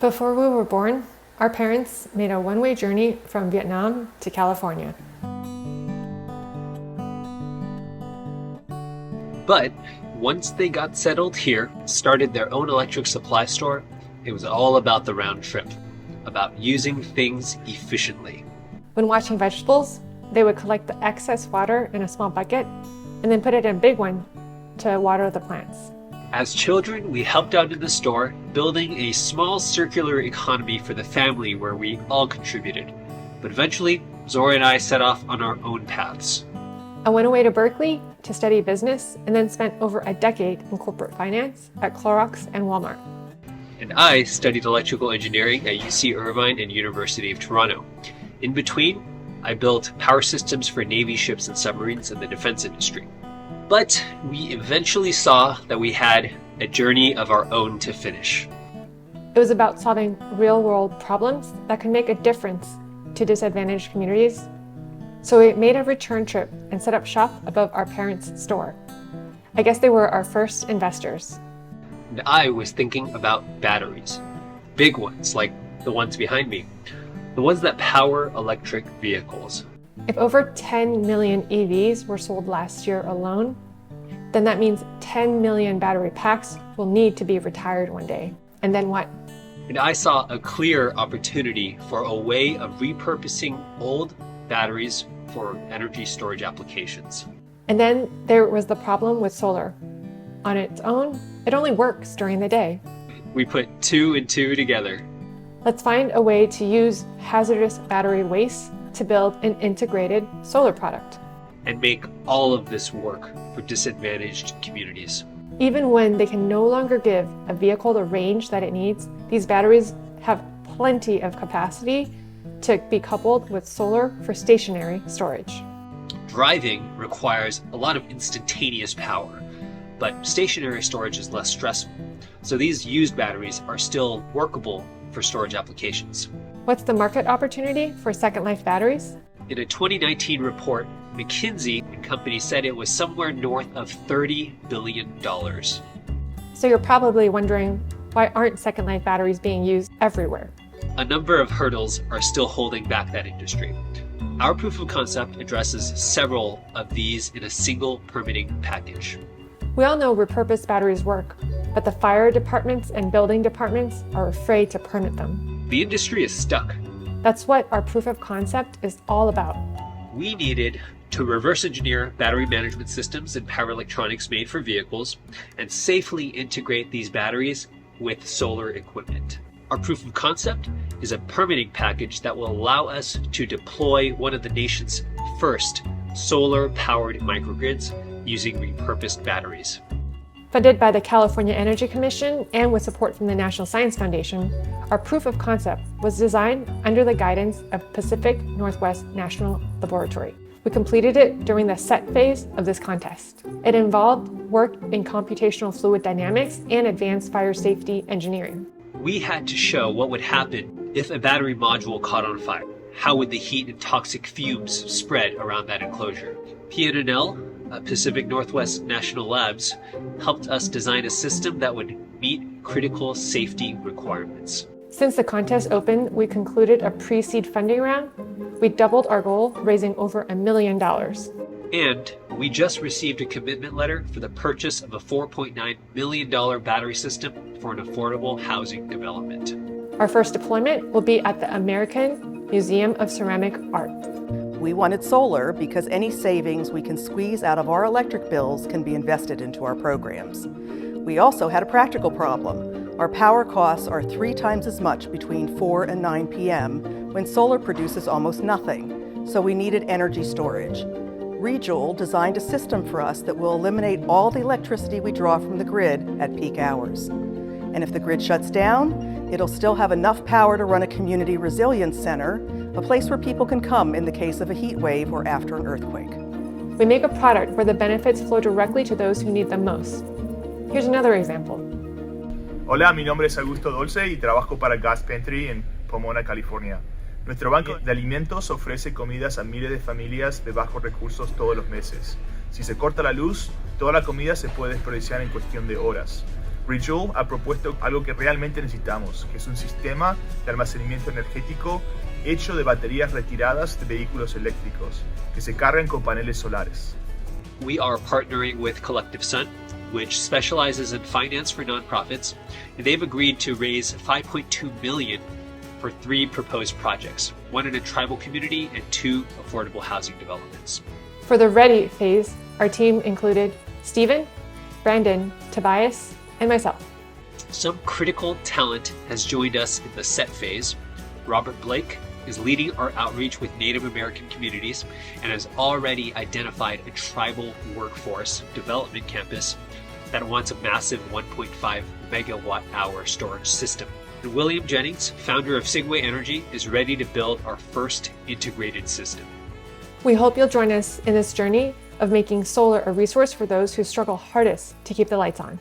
Before we were born, our parents made a one-way journey from Vietnam to California. But once they got settled here, started their own electric supply store, it was all about the round trip, about using things efficiently. When washing vegetables, they would collect the excess water in a small bucket and then put it in a big one to water the plants. As children, we helped out in the store, building a small circular economy for the family where we all contributed. But eventually, Zora and I set off on our own paths. I went away to Berkeley to study business and then spent over a decade in corporate finance at Clorox and Walmart. And I studied electrical engineering at UC Irvine and University of Toronto. In between, I built power systems for Navy ships and submarines in the defense industry. But we eventually saw that we had a journey of our own to finish. It was about solving real-world problems that could make a difference to disadvantaged communities. So we made a return trip and set up shop above our parents' store. I guess they were our first investors. And I was thinking about batteries. Big ones, like the ones behind me. The ones that power electric vehicles. If over 10 million EVs were sold last year alone, then that means 10 million battery packs will need to be retired one day. And then what? And I saw a clear opportunity for a way of repurposing old batteries for energy storage applications. And then there was the problem with solar. On its own, it only works during the day. We put two and two together. Let's find a way to use hazardous battery waste to build an integrated solar product. And make all of this work for disadvantaged communities. Even when they can no longer give a vehicle the range that it needs, these batteries have plenty of capacity to be coupled with solar for stationary storage. Driving requires a lot of instantaneous power, but stationary storage is less stressful. So these used batteries are still workable for storage applications. What's the market opportunity for Second Life batteries? In a 2019 report, McKinsey & Company said it was somewhere north of $30 billion. So you're probably wondering, why aren't Second Life batteries being used everywhere? A number of hurdles are still holding back that industry. Our proof of concept addresses several of these in a single permitting package. We all know repurposed batteries work, but the fire departments and building departments are afraid to permit them. The industry is stuck. That's what our proof of concept is all about. We needed to reverse engineer battery management systems and power electronics made for vehicles and safely integrate these batteries with solar equipment. Our proof of concept is a permitting package that will allow us to deploy one of the nation's first solar-powered microgrids using repurposed batteries. Funded by the California Energy Commission and with support from the National Science Foundation, our proof of concept was designed under the guidance of Pacific Northwest National Laboratory. We completed it during the set phase of this contest. It involved work in computational fluid dynamics and advanced fire safety engineering. We had to show what would happen if a battery module caught on fire. How would the heat and toxic fumes spread around that enclosure? PNNL, Pacific Northwest National Labs, helped us design a system that would meet critical safety requirements. Since the contest opened, we concluded a pre-seed funding round. We doubled our goal, raising over $1 million. And we just received a commitment letter for the purchase of a $4.9 million battery system for an affordable housing development. Our first deployment will be at the American Museum of Ceramic Art. We wanted solar because any savings we can squeeze out of our electric bills can be invested into our programs. We also had a practical problem. Our power costs are 3 times as much between 4 and 9 p.m. when solar produces almost nothing, so we needed energy storage. ReJoule designed a system for us that will eliminate all the electricity we draw from the grid at peak hours. And if the grid shuts down, it'll still have enough power to run a community resilience center, a place where people can come in the case of a heat wave or after an earthquake. We make a product where the benefits flow directly to those who need them most. Here's another example. Hola, mi nombre es Augusto Dolce y trabajo para Gas Pantry en Pomona, California. Nuestro banco de alimentos ofrece comidas a miles de familias de bajos recursos todos los meses. Si se corta la luz, toda la comida se puede desperdiciar en cuestión de horas. ReJoule ha propuesto algo que realmente necesitamos, que es un sistema de almacenamiento energético hecho de baterías retiradas de vehículos eléctricos, que se cargan con paneles solares. We are partnering with Collective Sun, which specializes in finance for nonprofits, and they've agreed to raise $5.2 million for 3 proposed projects, 1 in a tribal community and 2 affordable housing developments. For the ready phase, our team included Stephen, Brandon, Tobias, and myself. Some critical talent has joined us in the set phase. Robert Blake is leading our outreach with Native American communities and has already identified a tribal workforce development campus that wants a massive 1.5 megawatt hour storage system. And William Jennings, founder of Sigway Energy, is ready to build our first integrated system. We hope you'll join us in this journey of making solar a resource for those who struggle hardest to keep the lights on.